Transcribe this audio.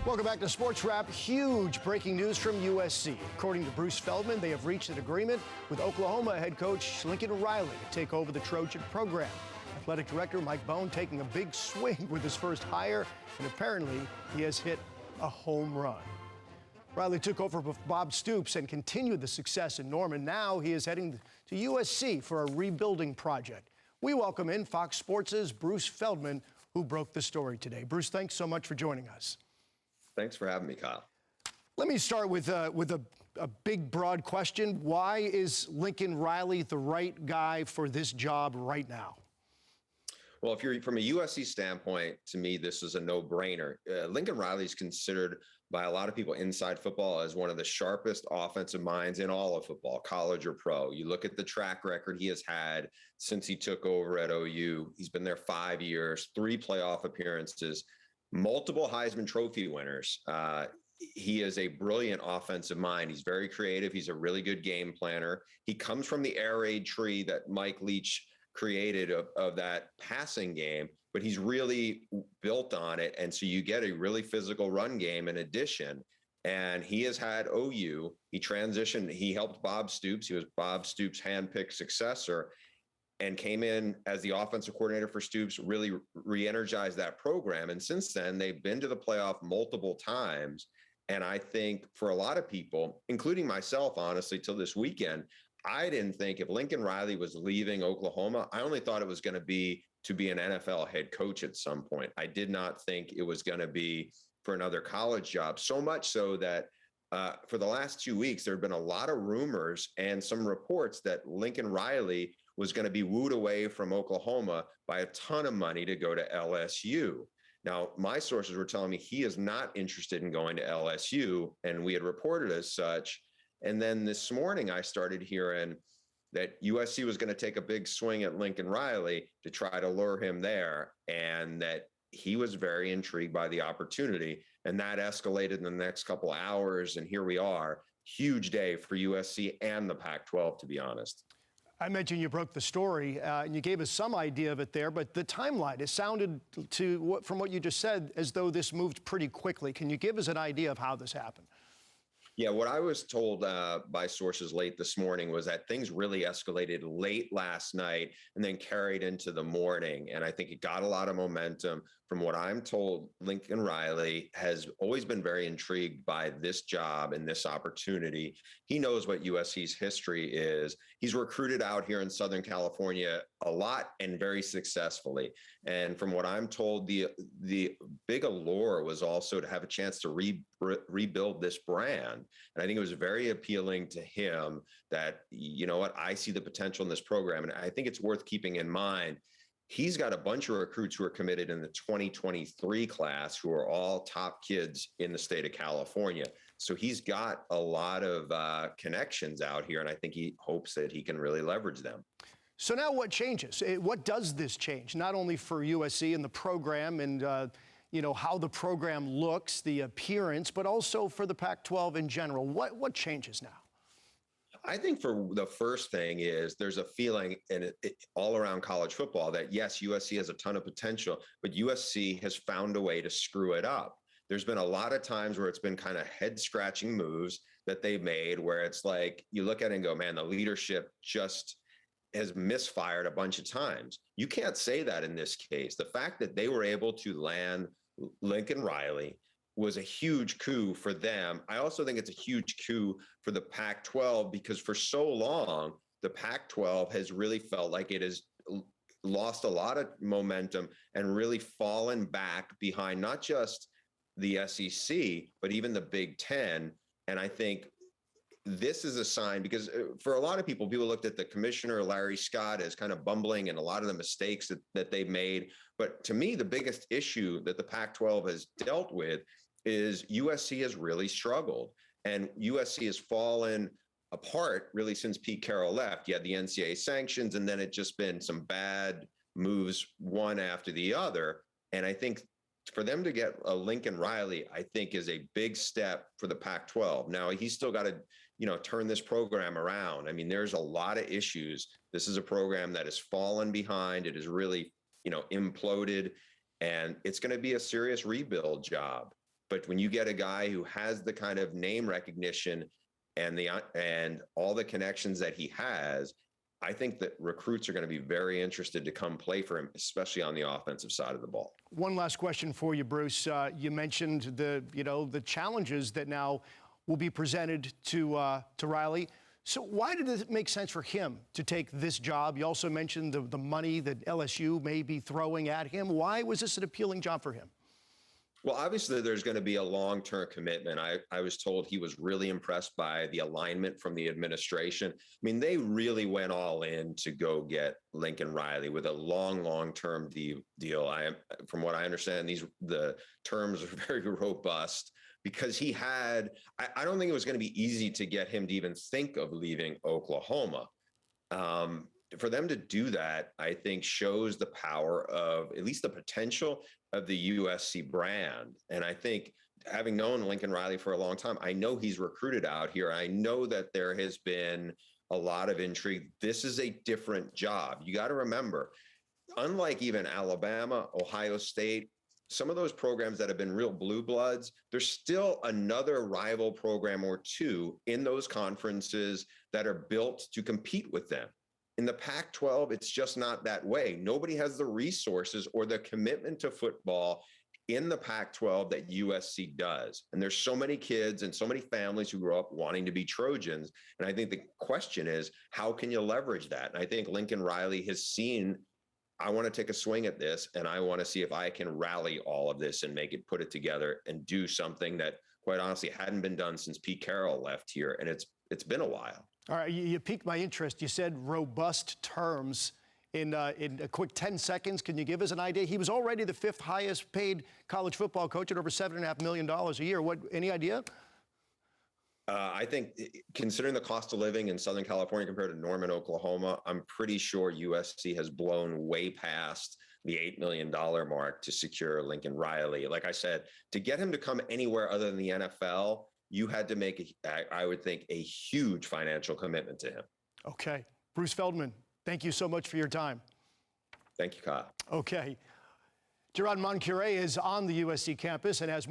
Welcome back to Sports Wrap. Huge breaking news from USC. According to Bruce Feldman, they have reached an agreement with Oklahoma head coach Lincoln Riley to take over the Trojan program. Athletic director Mike Bohn taking a big swing with his first hire, and apparently he has hit a home run. Riley took over with Bob Stoops and continued the success in Norman. Now he is heading to USC for a rebuilding project. We welcome in Fox Sports' Bruce Feldman, who broke the story today. Bruce, thanks so much for joining us. Thanks for having me, Kyle. Let me start with a big, broad question. Why is Lincoln Riley the right guy for this job right now? Well, if you're from a USC standpoint, to me, this is a no-brainer. Lincoln Riley is considered by a lot of people inside football as one of the sharpest offensive minds in all of football, college or pro. You look at the track record he has had since he took over at OU. He's been there 5 years, 3 playoff appearances, multiple Heisman Trophy winners. He is a brilliant offensive mind. He's very creative. He's a really good game planner. He comes from the air raid tree that Mike Leach created of that passing game, but he's really built on it. And so you get a really physical run game in addition. And he has had OU. He transitioned. He helped Bob Stoops. He was Bob Stoops' handpicked successor, and came in as the offensive coordinator for Stoops, really re-energized that program. And since then, they've been to the playoff multiple times. And I think for a lot of people, including myself, honestly, till this weekend, I didn't think if Lincoln Riley was leaving Oklahoma, I only thought it was going to be an NFL head coach at some point. I did not think it was going to be for another college job, so much so that for the last 2 weeks, there have been a lot of rumors and some reports that Lincoln Riley was going to be wooed away from Oklahoma by a ton of money to go to LSU. Now, my sources were telling me he is not interested in going to LSU, and we had reported as such. And then this morning, I started hearing that USC was going to take a big swing at Lincoln Riley to try to lure him there, and that he was very intrigued by the opportunity. And that escalated in the next couple of hours, and here we are. Huge day for USC and the Pac-12, to be honest. I mentioned you broke the story, and you gave us some idea of it there, but the timeline, it sounded from what you just said as though this moved pretty quickly. Can you give us an idea of how this happened? Yeah, what I was told by sources late this morning was that things really escalated late last night and then carried into the morning. And I think it got a lot of momentum. From what I'm told, Lincoln Riley has always been very intrigued by this job and this opportunity. He knows what USC's history is. He's recruited out here in Southern California a lot and very successfully. And from what I'm told, the big allure was also to have a chance to rebuild this brand. And I think it was very appealing to him that, you know what, I see the potential in this program. And I think it's worth keeping in mind, he's got a bunch of recruits who are committed in the 2023 class who are all top kids in the state of California. So he's got a lot of connections out here, and I think he hopes that he can really leverage them. So now what changes? What does this change? Not only for USC and the program and how the program looks, the appearance, but also for the Pac-12 in general. What changes now? I think for the first thing is there's a feeling all around college football that, yes, USC has a ton of potential, but USC has found a way to screw it up. There's been a lot of times where it's been kind of head-scratching moves that they've made where it's like you look at it and go, man, the leadership just has misfired a bunch of times. You can't say that in this case. The fact that they were able to land Lincoln Riley was a huge coup for them. I also think it's a huge coup for the Pac-12 because for so long, the Pac-12 has really felt like it has lost a lot of momentum and really fallen back behind not just the SEC, but even the Big Ten. And I think this is a sign because for a lot of people looked at the commissioner, Larry Scott, as kind of bumbling and a lot of the mistakes that they've made. But to me, the biggest issue that the Pac-12 has dealt with is USC has really struggled. And USC has fallen apart really since Pete Carroll left. You had the NCAA sanctions, and then it just been some bad moves one after the other. And I think for them to get a Lincoln Riley, I think is a big step for the Pac-12. Now, he's still got to, turn this program around. I mean, there's a lot of issues. This is a program that has fallen behind. It has really, imploded, and it's going to be a serious rebuild job. But when you get a guy who has the kind of name recognition and all the connections that he has, I think that recruits are going to be very interested to come play for him, especially on the offensive side of the ball. One last question for you, Bruce. You mentioned the challenges that now will be presented to Riley. So why did it make sense for him to take this job? You also mentioned the money that LSU may be throwing at him. Why was this an appealing job for him? Well, obviously, there's going to be a long-term commitment. I was told he was really impressed by the alignment from the administration. I mean, they really went all in to go get Lincoln Riley with a long-term deal. From what I understand, the terms are very robust because he had. I don't think it was going to be easy to get him to even think of leaving Oklahoma. For them to do that, I think shows the power of at least the potential of the USC brand. And I think having known Lincoln Riley for a long time, I know he's recruited out here. I know that there has been a lot of intrigue. This is a different job. You got to remember, unlike even Alabama, Ohio State, some of those programs that have been real blue bloods, there's still another rival program or two in those conferences that are built to compete with them. In the Pac-12, it's just not that way. Nobody has the resources or the commitment to football in the Pac-12 that USC does. And there's so many kids and so many families who grow up wanting to be Trojans. And I think the question is, how can you leverage that? And I think Lincoln Riley has seen, I want to take a swing at this, and I want to see if I can rally all of this and put it together and do something that, quite honestly, hadn't been done since Pete Carroll left here. And it's been a while. All right, you piqued my interest. You said robust terms in a quick 10 seconds. Can you give us an idea? He was already the 5th highest paid college football coach at over $7.5 million a year. Any idea? I think considering the cost of living in Southern California compared to Norman, Oklahoma, I'm pretty sure USC has blown way past the $8 million mark to secure Lincoln Riley. Like I said, to get him to come anywhere other than the NFL, you had to make, I would think, a huge financial commitment to him. Okay. Bruce Feldman, thank you so much for your time. Thank you, Kyle. Okay. Gerard Moncure is on the USC campus and has more.